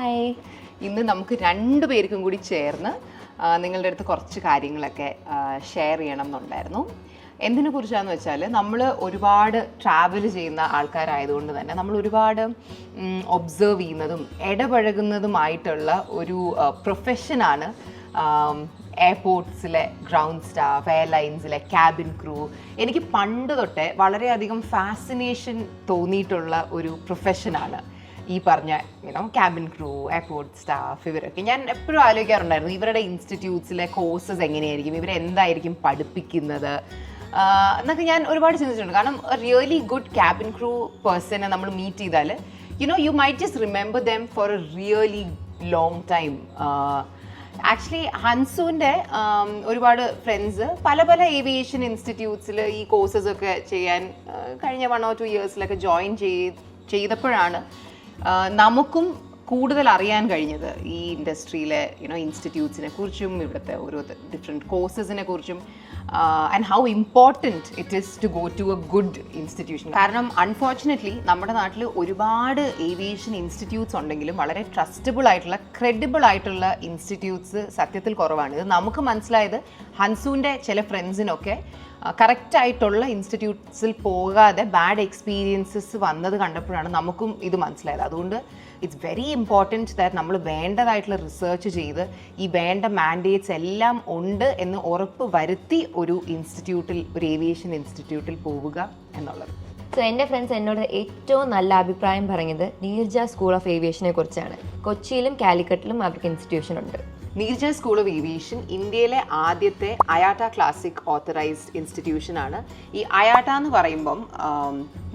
Hi. ഇന്ന് നമുക്ക് രണ്ടുപേർക്കും കൂടി ചേർന്ന് നിങ്ങളുടെ അടുത്ത് കുറച്ച് കാര്യങ്ങളൊക്കെ ഷെയർ ചെയ്യണം എന്നുണ്ടായിരുന്നു. എന്തിനെ കുറിച്ചാണെന്ന് വെച്ചാൽ നമ്മൾ ഒരുപാട് ട്രാവൽ ചെയ്യുന്ന ആൾക്കാരായതുകൊണ്ട് തന്നെ നമ്മൾ ഒരുപാട് ഒബ്സർവ് ചെയ്യുന്നതും ഇടപഴകുന്നതുമായിട്ടുള്ള ഒരു പ്രൊഫഷനാണ് എയർപോർട്ട്സിലെ ഗ്രൗണ്ട് സ്റ്റാഫ്, എയർലൈൻസിലെ ക്യാബിൻ ക്രൂ. എനിക്ക് പണ്ട് തൊട്ടേ വളരെയധികം ഫാസിനേഷൻ തോന്നിയിട്ടുള്ള ഒരു പ്രൊഫഷനാണ് ഈ പറഞ്ഞ ക്യാബിൻ ക്രൂ, എയർപോർട്ട് സ്റ്റാഫ്. ഇവരൊക്കെ ഞാൻ എപ്പോഴും ആലോചിക്കാറുണ്ടായിരുന്നു ഇവരുടെ ഇൻസ്റ്റിറ്റ്യൂട്ട്സിലെ കോഴ്സസ് എങ്ങനെയായിരിക്കും, ഇവരെന്തായിരിക്കും പഠിപ്പിക്കുന്നത് എന്നൊക്കെ ഞാൻ ഒരുപാട് ചിന്തിച്ചിട്ടുണ്ട്. കാരണം റിയലി ഗുഡ് ക്യാബിൻ ക്രൂ പേഴ്സണെ നമ്മൾ മീറ്റ് ചെയ്താൽ you might just remember them for a really long time. Actually ഹൻസുവിൻ്റെ ഒരുപാട് ഫ്രണ്ട്സ് പല പല ഏവിയേഷൻ ഇൻസ്റ്റിറ്റ്യൂട്ട്സിൽ ഈ കോഴ്സസ് ഒക്കെ ചെയ്യാൻ കഴിഞ്ഞ 1 or 2 ഇയേഴ്സിലൊക്കെ ജോയിൻ ചെയ്തപ്പോഴാണ് നമുക്കും കൂടുതൽ അറിയാൻ കഴിഞ്ഞത് ഈ ഇൻഡസ്ട്രിയിലെ ഇൻസ്റ്റിറ്റ്യൂട്ട്സിനെ കുറിച്ചും ഇവിടുത്തെ ഓരോ ഡിഫറെൻറ്റ് കോഴ്സസിനെ കുറിച്ചും and how important it is to go to a good institution. കാരണം അൺഫോർച്ചുനേറ്റ്ലി നമ്മുടെ നാട്ടിൽ ഒരുപാട് ഏവിയേഷൻ ഇൻസ്റ്റിറ്റ്യൂട്ട്സ് ഉണ്ടെങ്കിലും വളരെ ട്രസ്റ്റബിൾ ആയിട്ടുള്ള, ക്രെഡിബിൾ ആയിട്ടുള്ള ഇൻസ്റ്റിറ്റ്യൂട്ട്സ് സത്യത്തിൽ കുറവാണ്. ഇത് നമുക്ക് മനസ്സിലായത് ഹൻസുവിൻ്റെ ചില ഫ്രണ്ട്സിനൊക്കെ കറക്റ്റായിട്ടുള്ള ഇൻസ്റ്റിറ്റ്യൂട്ട്സിൽ പോകാതെ ബാഡ് എക്സ്പീരിയൻസസ് വന്നത് കണ്ടപ്പോഴാണ് നമുക്കും ഇത് മനസ്സിലായത്. അതുകൊണ്ട് ഇറ്റ്സ് വെരി ഇമ്പോർട്ടൻറ്റ് ദാറ്റ് നമ്മൾ വേണ്ടതായിട്ടുള്ള റിസർച്ച് ചെയ്ത് ഈ വേണ്ട മാൻഡേറ്റ്സ് എല്ലാം ഉണ്ട് എന്ന് ഉറപ്പ് വരുത്തി ഒരു ഇൻസ്റ്റിറ്റ്യൂട്ടിൽ, ഒരു ഏവിയേഷൻ ഇൻസ്റ്റിറ്റ്യൂട്ടിൽ പോവുക എന്നുള്ളത്. സോ എൻ്റെ ഫ്രണ്ട്സ് എന്നോട് ഏറ്റവും നല്ല അഭിപ്രായം പറഞ്ഞത് നീർജ സ്കൂൾ ഓഫ് ഏവിയേഷനെ കുറിച്ചാണ്. കൊച്ചിയിലും കാലിക്കറ്റിലും അവർക്ക് ഇൻസ്റ്റിറ്റ്യൂഷൻ ഉണ്ട്. നീർജ സ്കൂൾ ഓഫ് ഏവിയേഷൻ ഇന്ത്യയിലെ ആദ്യത്തെ അയാട്ട ക്ലാസിക് ഓത്തറൈസ്ഡ് ഇൻസ്റ്റിറ്റ്യൂഷൻ ആണ്. ഈ അയാട്ട എന്ന് പറയുമ്പം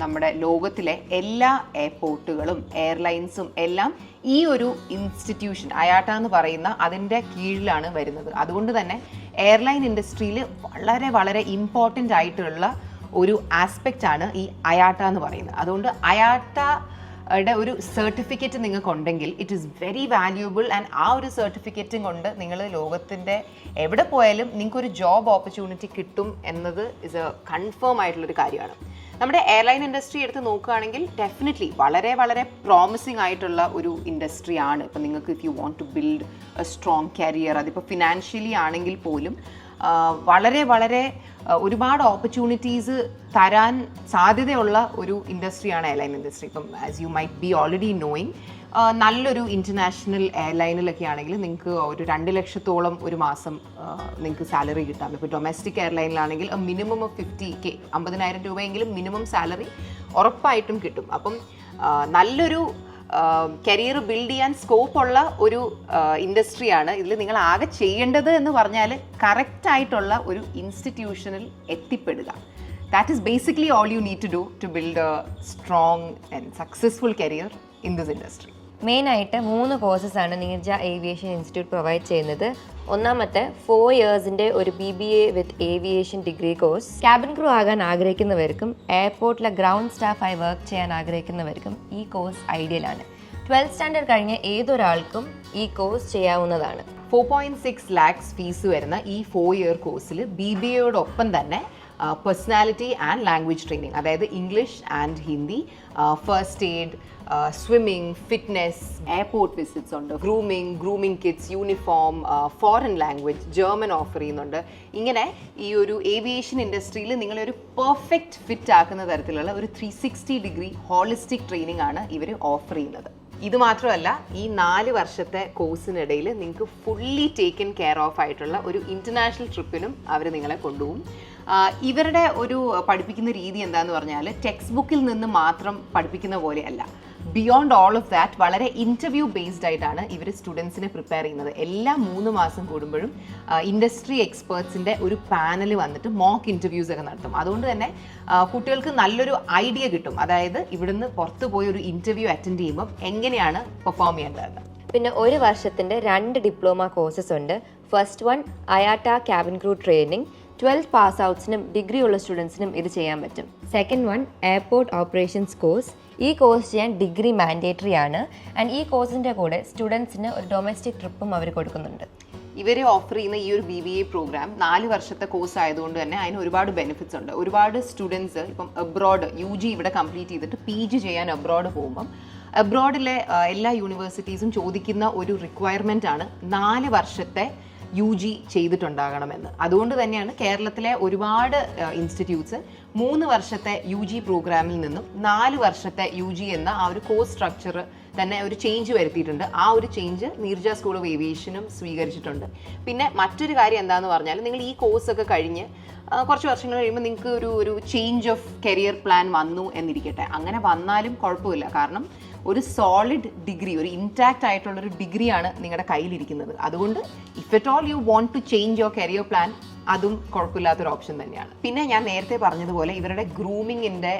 നമ്മുടെ ലോകത്തിലെ എല്ലാ എയർപോർട്ടുകളും എയർലൈൻസും എല്ലാം ഈ ഒരു ഇൻസ്റ്റിറ്റ്യൂഷൻ അയാട്ട എന്ന് പറയുന്ന അതിൻ്റെ കീഴിലാണ് വരുന്നത്. അതുകൊണ്ട് തന്നെ എയർലൈൻ ഇൻഡസ്ട്രിയിൽ വളരെ വളരെ ഇമ്പോർട്ടൻ്റ് ആയിട്ടുള്ള ഒരു ആസ്പെക്റ്റ് ആണ് ഈ അയാട്ട എന്ന് പറയുന്നത്. അതുകൊണ്ട് അയാട്ടയുടെ ഒരു സർട്ടിഫിക്കറ്റ് നിങ്ങൾക്കുണ്ടെങ്കിൽ it is very valuable. And ആ ഒരു സർട്ടിഫിക്കറ്റും കൊണ്ട് നിങ്ങൾ ലോകത്തിൻ്റെ എവിടെ പോയാലും നിങ്ങൾക്കൊരു ജോബ് ഓപ്പർച്യൂണിറ്റി കിട്ടും എന്നത് ഇസ് എ കൺഫേം ആയിട്ടുള്ളൊരു കാര്യമാണ്. നമ്മുടെ എയർലൈൻ ഇൻഡസ്ട്രി എടുത്ത് നോക്കുകയാണെങ്കിൽ ഡെഫിനറ്റ്ലി വളരെ വളരെ പ്രോമിസിങ് ആയിട്ടുള്ള ഒരു ഇൻഡസ്ട്രി ആണ്. ഇപ്പം നിങ്ങൾക്ക് if you want to build a strong career, അതിപ്പോൾ ഫിനാൻഷ്യലി ആണെങ്കിൽ പോലും വളരെ വളരെ ഒരുപാട് ഓപ്പർച്യൂണിറ്റീസ് തരാൻ സാധ്യതയുള്ള ഒരു ഇൻഡസ്ട്രിയാണ് എയർലൈൻ ഇൻഡസ്ട്രി. ഇപ്പം as you might be already knowing നല്ലൊരു ഇൻ്റർനാഷണൽ എയർലൈനിലൊക്കെ ആണെങ്കിൽ നിങ്ങൾക്ക് ഒരു 2 ലക്ഷത്തോളം ഒരു മാസം നിങ്ങൾക്ക് സാലറി കിട്ടാം. ഇപ്പോൾ ഡൊമസ്റ്റിക് എയർലൈനിലാണെങ്കിൽ മിനിമം 50K, 50,000 രൂപയെങ്കിലും മിനിമം സാലറി ഉറപ്പായിട്ടും കിട്ടും. അപ്പം നല്ലൊരു കരിയർ ബിൽഡ് ചെയ്യാൻ സ്കോപ്പുള്ള ഒരു ഇൻഡസ്ട്രിയാണ്. ഇതിൽ നിങ്ങൾ ആകെ ചെയ്യേണ്ടത് എന്ന് പറഞ്ഞാൽ കറക്റ്റായിട്ടുള്ള ഒരു ഇൻസ്റ്റിറ്റ്യൂഷനിൽ എത്തിപ്പെടുക. That is basically all you need to do to build a strong and successful career in this industry. മെയിനായിട്ട് 3 കോഴ്സസാണ് നീർജ ഏവിയേഷൻ ഇൻസ്റ്റിറ്റ്യൂട്ട് പ്രൊവൈഡ് ചെയ്യുന്നത്. ഒന്നാമത്തെ 4 ഇയേഴ്സിൻ്റെ ഒരു BBA with aviation degree course. Cabin crew ആകാൻ ആഗ്രഹിക്കുന്നവർക്കും എയർപോർട്ടിലെ ഗ്രൗണ്ട് സ്റ്റാഫായി വർക്ക് ചെയ്യാൻ ആഗ്രഹിക്കുന്നവർക്കും ഈ കോഴ്സ് ഐഡിയലാണ്. 12th സ്റ്റാൻഡേർഡ് കഴിഞ്ഞ ഏതൊരാൾക്കും ഈ കോഴ്സ് ചെയ്യാവുന്നതാണ്. 4.6 lakhs ഫീസ് വരുന്ന ഈ 4 year കോഴ്സിൽ BBAയോടൊപ്പം തന്നെ പേഴ്സണാലിറ്റി ആൻഡ് ലാംഗ്വേജ് ട്രെയിനിങ്, അതായത് English and Hindi, first aid, swimming, fitness, airport visits ഉണ്ട്, grooming kits, uniform, foreign language, German offer ചെയ്യുന്നുണ്ട്. ഇങ്ങനെ ഈ ഒരു ഏവിയേഷൻ ഇൻഡസ്ട്രിയിൽ നിങ്ങളൊരു പെർഫെക്റ്റ് ഫിറ്റ് ആക്കുന്ന തരത്തിലുള്ള ഒരു 360-degree ഹോളിസ്റ്റിക് ട്രെയിനിങ് ആണ് ഇവർ ഓഫർ ചെയ്യുന്നത്. ഇത് മാത്രമല്ല, ഈ 4 വർഷത്തെ കോഴ്സിനിടയിൽ നിങ്ങൾക്ക് ഫുള്ളി ടേക്കൻ കെയർ ഓഫ് ആയിട്ടുള്ള ഒരു ഇൻ്റർനാഷണൽ ട്രിപ്പിനും അവർ നിങ്ങളെ കൊണ്ടുപോകും. ഇവരുടെ ഒരു പഠിപ്പിക്കുന്ന രീതി എന്താണെന്ന് പറഞ്ഞാൽ ടെക്സ്റ്റ് ബുക്കിൽ നിന്ന് മാത്രം പഠിപ്പിക്കുന്ന പോലെയല്ല. ബിയോണ്ട് ഓൾ ഓഫ് ദാറ്റ് വളരെ ഇൻ്റർവ്യൂ ബേസ്ഡ് ആയിട്ടാണ് ഇവർ സ്റ്റുഡൻസിനെ പ്രിപ്പയർ ചെയ്യുന്നത്. എല്ലാ 3 മാസം കൂടുമ്പോഴും ഇൻഡസ്ട്രി എക്സ്പേർട്സിൻ്റെ ഒരു പാനൽ വന്നിട്ട് മോക്ക് ഇൻ്റർവ്യൂസ് ഒക്കെ നടത്തും. അതുകൊണ്ട് തന്നെ കുട്ടികൾക്ക് നല്ലൊരു ഐഡിയ കിട്ടും. അതായത് ഇവിടുന്ന് പുറത്ത് പോയി ഒരു ഇൻ്റർവ്യൂ അറ്റൻഡ് ചെയ്യുമ്പോൾ എങ്ങനെയാണ് പെർഫോം ചെയ്യേണ്ടത്. പിന്നെ 1 വർഷത്തിൻ്റെ 2 ഡിപ്ലോമ കോഴ്സസ് ഉണ്ട്. First one IATA cabin crew training. 12th pass ഔട്ട്സിനും ഡിഗ്രി ഉള്ള സ്റ്റുഡൻസിനും ഇത് ചെയ്യാൻ പറ്റും. Second one airport operations course. ഈ കോഴ്സ് ചെയ്യാൻ ഡിഗ്രി മാൻഡേറ്ററി ആണ്. ആൻഡ് ഈ കോഴ്സിൻ്റെ കൂടെ സ്റ്റുഡൻസിന് ഒരു ഡൊമസ്റ്റിക് ട്രിപ്പും അവർ കൊടുക്കുന്നുണ്ട്. ഇവർ ഓഫർ ചെയ്യുന്ന ഈ ഒരു BBA പ്രോഗ്രാം 4 വർഷത്തെ കോഴ്സ് ആയതുകൊണ്ട് തന്നെ അതിന് ഒരുപാട് ബെനിഫിറ്റ്സ് ഉണ്ട്. ഒരുപാട് സ്റ്റുഡൻസ് ഇപ്പം അബ്രോഡ് UG ഇവിടെ കംപ്ലീറ്റ് ചെയ്തിട്ട് PG ചെയ്യാൻ അബ്രോഡ് പോകുമ്പം അബ്രോഡിലെ എല്ലാ യൂണിവേഴ്സിറ്റീസും ചോദിക്കുന്ന ഒരു റിക്വയർമെൻ്റ് ആണ് 4 വർഷത്തെ UG ചെയ്തിട്ടുണ്ടാകണമെന്ന്. അതുകൊണ്ട് തന്നെയാണ് കേരളത്തിലെ ഒരുപാട് ഇൻസ്റ്റിറ്റ്യൂട്ട്സ് 3 വർഷത്തെ UG പ്രോഗ്രാമിൽ നിന്നും 4 വർഷത്തെ UG എന്ന ആ ഒരു കോഴ്സ് സ്ട്രക്ചർ തന്നെ ഒരു ചേഞ്ച് വരുത്തിയിട്ടുണ്ട്. ആ ഒരു ചേഞ്ച് നീർജ സ്കൂൾ ഓഫ് ഏവിയേഷനും സ്വീകരിച്ചിട്ടുണ്ട്. പിന്നെ മറ്റൊരു കാര്യം എന്താണെന്ന് പറഞ്ഞാൽ, നിങ്ങൾ ഈ കോഴ്സൊക്കെ കഴിഞ്ഞ് കുറച്ച് വർഷങ്ങൾ കഴിയുമ്പോൾ നിങ്ങൾക്ക് ഒരു ചേഞ്ച് ഓഫ് കരിയർ പ്ലാൻ വന്നു എന്നിരിക്കട്ടെ. അങ്ങനെ വന്നാലും കുഴപ്പമില്ല. കാരണം ഒരു സോളിഡ് ഡിഗ്രി, ഒരു ഇൻടാക്റ്റ് ആയിട്ടുള്ളൊരു ഡിഗ്രിയാണ് നിങ്ങളുടെ കയ്യിലിരിക്കുന്നത്. അതുകൊണ്ട് if at all you want to change your career plan, അതും കുഴപ്പമില്ലാത്തൊരു ഓപ്ഷൻ തന്നെയാണ്. പിന്നെ ഞാൻ നേരത്തെ പറഞ്ഞതുപോലെ ഇവരുടെ ഗ്രൂമിങ്ങിൻ്റെ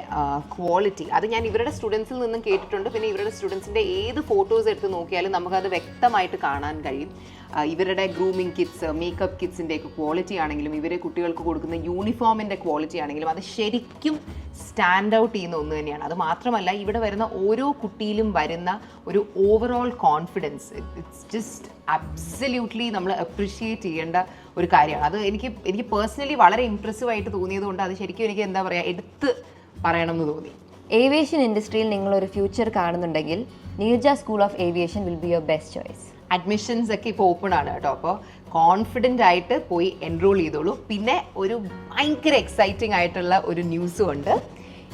ക്വാളിറ്റി അത് ഞാൻ ഇവരുടെ സ്റ്റുഡൻസിൽ നിന്നും കേട്ടിട്ടുണ്ട്. പിന്നെ ഇവരുടെ സ്റ്റുഡൻസിൻ്റെ ഏത് ഫോട്ടോസ് എടുത്ത് നോക്കിയാലും നമുക്കത് വ്യക്തമായിട്ട് കാണാൻ കഴിയും. ഇവരുടെ ഗ്രൂമിങ് കിറ്റ്സ്, മേക്കപ്പ് കിറ്റ്സിൻ്റെയൊക്കെ ക്വാളിറ്റി ആണെങ്കിലും ഇവരെ കുട്ടികൾക്ക് കൊടുക്കുന്ന യൂണിഫോമിൻ്റെ ക്വാളിറ്റി ആണെങ്കിലും അത് ശരിക്കും സ്റ്റാൻഡ് ഔട്ട് ചെയ്യുന്ന ഒന്ന് തന്നെയാണ്. അത് മാത്രമല്ല ഇവിടെ വരുന്ന ഓരോ കുട്ടിയിലും വരുന്ന ഒരു overall confidence, it's just absolutely നമ്മൾ അപ്രിഷിയേറ്റ് ചെയ്യേണ്ട ഒരു കാര്യമാണ്. അത് എനിക്ക് പേഴ്സണലി വളരെ ഇംപ്രസീവ് ആയിട്ട് തോന്നിയത് കൊണ്ട് അത് ശരിക്കും എനിക്ക് എന്താ പറയുക എടുത്ത് പറയണമെന്ന് തോന്നി. ഏവിയേഷൻ ഇൻഡസ്ട്രിയിൽ നിങ്ങളൊരു ഫ്യൂച്ചർ കാണുന്നുണ്ടെങ്കിൽ Neerja school of aviation will be your best choice. Admissions ഒക്കെ ഇപ്പോൾ ഓപ്പൺ ആണ് കേട്ടോ. അപ്പോൾ കോൺഫിഡൻ്റ് ആയിട്ട് പോയി എൻറോൾ ചെയ്തോളൂ. പിന്നെ ഒരു ഭയങ്കര എക്സൈറ്റിംഗ് ആയിട്ടുള്ള ഒരു ന്യൂസും ഉണ്ട്.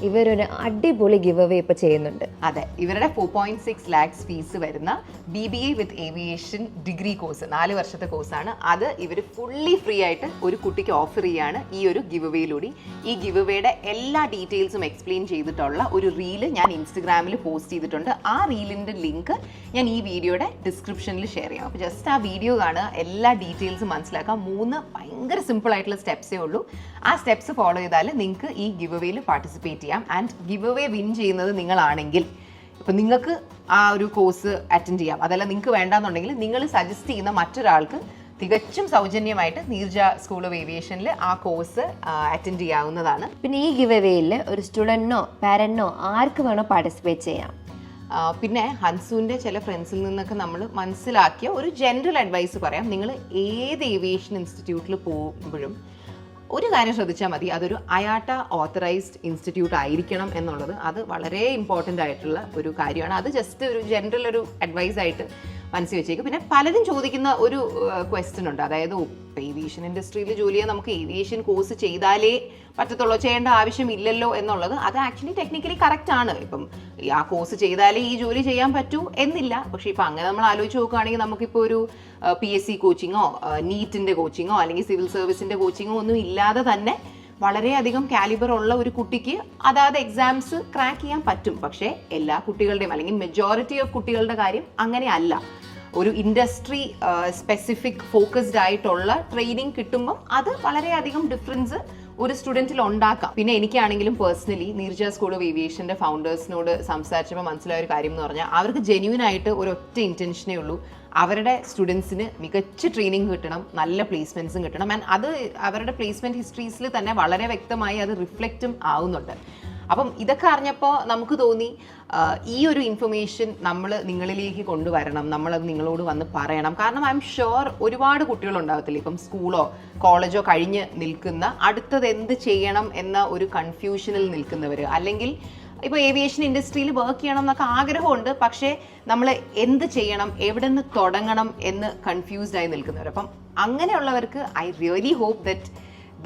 ഇവരൊരു അടിപൊളി ഗിവ് അവേ ഇപ്പോൾ ചെയ്യുന്നുണ്ട്. അതെ, ഇവരുടെ 4.6 lakhs ഫീസ് വരുന്ന BBA with aviation degree course 4 വർഷത്തെ കോഴ്സാണ്. അത് ഇവർ ഫുള്ളി ഫ്രീ ആയിട്ട് ഒരു കുട്ടിക്ക് ഓഫർ ചെയ്യാണ് ഈ ഒരു ഗിവ് അവേയിലൂടെ. ഈ ഗിവ് അവേയുടെ എല്ലാ ഡീറ്റെയിൽസും എക്സ്പ്ലെയിൻ ചെയ്തിട്ടുള്ള ഒരു റീല് ഞാൻ ഇൻസ്റ്റഗ്രാമിൽ പോസ്റ്റ് ചെയ്തിട്ടുണ്ട്. ആ റീലിൻ്റെ ലിങ്ക് ഞാൻ ഈ വീഡിയോയുടെ ഡിസ്ക്രിപ്ഷനിൽ ഷെയർ ചെയ്യാം. അപ്പോൾ ജസ്റ്റ് ആ വീഡിയോ കാണുക, എല്ലാ ഡീറ്റെയിൽസും മനസ്സിലാക്കാം. 3 ഭയങ്കര സിമ്പിൾ ആയിട്ടുള്ള സ്റ്റെപ്സേ ഉള്ളൂ. ആ സ്റ്റെപ്സ് ഫോളോ ചെയ്താൽ നിങ്ങൾക്ക് ഈ ഗിവ് അവേയിൽ പാർട്ടിസിപ്പേറ്റ് ചെയ്യാം. ആൻഡ് ഗിവ് അവേ വിൻ ചെയ്യുന്നത് നിങ്ങളാണെങ്കിൽ ഇപ്പം നിങ്ങൾക്ക് ആ ഒരു കോഴ്സ് അറ്റൻഡ് ചെയ്യാം. അതല്ല നിങ്ങൾക്ക് വേണ്ടാന്നുണ്ടെങ്കിൽ നിങ്ങൾ സജസ്റ്റ് ചെയ്യുന്ന മറ്റൊരാൾക്ക് തികച്ചും സൗജന്യമായിട്ട് നീർജ സ്കൂൾ ഓഫ് ഏവിയേഷനിൽ ആ കോഴ്സ് അറ്റൻഡ് ചെയ്യാവുന്നതാണ്. പിന്നെ ഈ ഗിവ് അവേയിൽ ഒരു സ്റ്റുഡൻറ്റിനോ പാരന്റിനോ ആർക്ക് വേണോ പാർട്ടിസിപ്പേറ്റ് ചെയ്യാം. പിന്നെ ഹൻസുവിൻ്റെ ചില ഫ്രണ്ട്സിൽ നിന്നൊക്കെ നമ്മൾ മനസ്സിലാക്കിയ ഒരു ജനറൽ അഡ്വൈസ് പറയാം. നിങ്ങൾ ഏത് ഏവിയേഷൻ ഇൻസ്റ്റിറ്റ്യൂട്ടിൽ പോകുമ്പോഴും ഒരു കാര്യം ശ്രദ്ധിച്ചാൽ മതി, അതൊരു അയാട്ട ഓത്തറൈസ്ഡ് ഇൻസ്റ്റിറ്റ്യൂട്ട് ആയിരിക്കണം എന്നുള്ളത്. അത് വളരെ ഇമ്പോർട്ടൻ്റ് ആയിട്ടുള്ള ഒരു കാര്യമാണ്. അത് ജസ്റ്റ് ഒരു ജനറൽ ഒരു അഡ്വൈസ് ആയിട്ട് മനസ്സിൽ വെച്ചേക്കും. പിന്നെ പലരും ചോദിക്കുന്ന ഒരു ക്വസ്റ്റ്യൻ ഉണ്ട്, അതായത് ഏവിയേഷൻ ഇൻഡസ്ട്രിയിൽ ജോലി ചെയ്യാൻ നമുക്ക് ഏവിയേഷൻ കോഴ്സ് ചെയ്താലേ പറ്റത്തുള്ളൂ, ചെയ്യേണ്ട ആവശ്യമില്ലല്ലോ എന്നുള്ളത്. അത് ആക്ച്വലി ടെക്നിക്കലി കറക്റ്റ് ആണ്. ഇപ്പം ആ കോഴ്സ് ചെയ്താലേ ഈ ജോലി ചെയ്യാൻ പറ്റൂ എന്നില്ല. പക്ഷേ ഇപ്പം അങ്ങനെ നമ്മൾ ആലോചിച്ച് നോക്കുകയാണെങ്കിൽ നമുക്കിപ്പോൾ ഒരു PSC കോച്ചിങ്ങോ നീറ്റിൻ്റെ കോച്ചിങ്ങോ അല്ലെങ്കിൽ സിവിൽ സർവീസിൻ്റെ കോച്ചിങ്ങോ ഒന്നും ഇല്ലാതെ തന്നെ വളരെയധികം കാലിബർ ഉള്ള ഒരു കുട്ടിക്ക് അതാത് എക്സാംസ് ക്രാക്ക് ചെയ്യാൻ പറ്റും. പക്ഷേ എല്ലാ കുട്ടികളുടെയും അല്ലെങ്കിൽ മെജോറിറ്റി ഓഫ് കുട്ടികളുടെ കാര്യം അങ്ങനെ അല്ല. ഒരു ഇൻഡസ്ട്രി സ്പെസിഫിക് ഫോക്കസ്ഡ് ആയിട്ടുള്ള ട്രെയിനിങ് കിട്ടുമ്പം അത് വളരെയധികം ഡിഫറൻസ് ഒരു സ്റ്റുഡൻറ്റിൽ ഉണ്ടാക്കാം. പിന്നെ എനിക്കാണെങ്കിലും പേഴ്സണലി നീർജ സ്കൂൾ ഓഫ് ഏവിയേഷൻ്റെ ഫൗണ്ടേഴ്സിനോട് സംസാരിച്ചപ്പോൾ മനസ്സിലായ ഒരു കാര്യം എന്ന് പറഞ്ഞാൽ അവർക്ക് ജെന്യൂൻ ആയിട്ട് ഒരൊറ്റ ഇൻറ്റൻഷനേ ഉള്ളൂ, അവരുടെ സ്റ്റുഡൻസിന് മികച്ച ട്രെയിനിങ് കിട്ടണം, നല്ല പ്ലേസ്മെൻറ്റ്സും കിട്ടണം. ആൻഡ് അത് അവരുടെ പ്ലേസ്മെൻറ്റ് ഹിസ്റ്ററീസിൽ തന്നെ വളരെ വ്യക്തമായി അത് റിഫ്ലക്റ്റും ആവുന്നുണ്ട്. അപ്പം ഇതൊക്കെ അറിഞ്ഞപ്പോൾ നമുക്ക് തോന്നി ഈ ഒരു ഇൻഫർമേഷൻ നമ്മൾ നിങ്ങളിലേക്ക് കൊണ്ടുവരണം, നമ്മളത് നിങ്ങളോട് വന്ന് പറയണം. കാരണം ഐ എം ഷുവർ ഒരുപാട് കുട്ടികളുണ്ടാകത്തില്ല ഇപ്പം സ്കൂളോ കോളേജോ കഴിഞ്ഞ് നിൽക്കുന്ന, അടുത്തത് എന്ത് ചെയ്യണം എന്ന ഒരു കൺഫ്യൂഷനിൽ നിൽക്കുന്നവർ, അല്ലെങ്കിൽ ഇപ്പോൾ ഏവിയേഷൻ ഇൻഡസ്ട്രിയിൽ വർക്ക് ചെയ്യണം എന്നൊക്കെ ആഗ്രഹമുണ്ട്, പക്ഷേ നമ്മൾ എന്ത് ചെയ്യണം, എവിടെ നിന്ന് തുടങ്ങണം എന്ന് കൺഫ്യൂസ്ഡ് ആയി നിൽക്കുന്നവർ. അപ്പം അങ്ങനെയുള്ളവർക്ക് I really hope that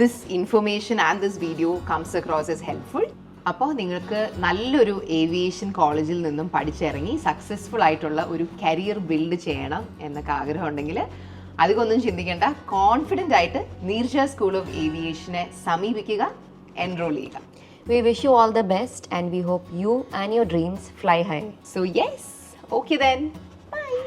this information and this video comes across as helpful. അപ്പോൾ നിങ്ങൾക്ക് നല്ലൊരു ഏവിയേഷൻ കോളേജിൽ നിന്നും പഠിച്ചിറങ്ങി സക്സസ്ഫുൾ ആയിട്ടുള്ള ഒരു കരിയർ ബിൽഡ് ചെയ്യണം എന്നൊക്കെ ആഗ്രഹം ഉണ്ടെങ്കിൽ അധികമൊന്നും ചിന്തിക്കേണ്ട, കോൺഫിഡൻ്റ് ആയിട്ട് നീർജ സ്കൂൾ ഓഫ് ഏവിയേഷനെ സമീപിക്കുക, എൻറോൾ ചെയ്യുക. We wish you all the best and we hope you and your dreams fly high. So yes, okay then, bye.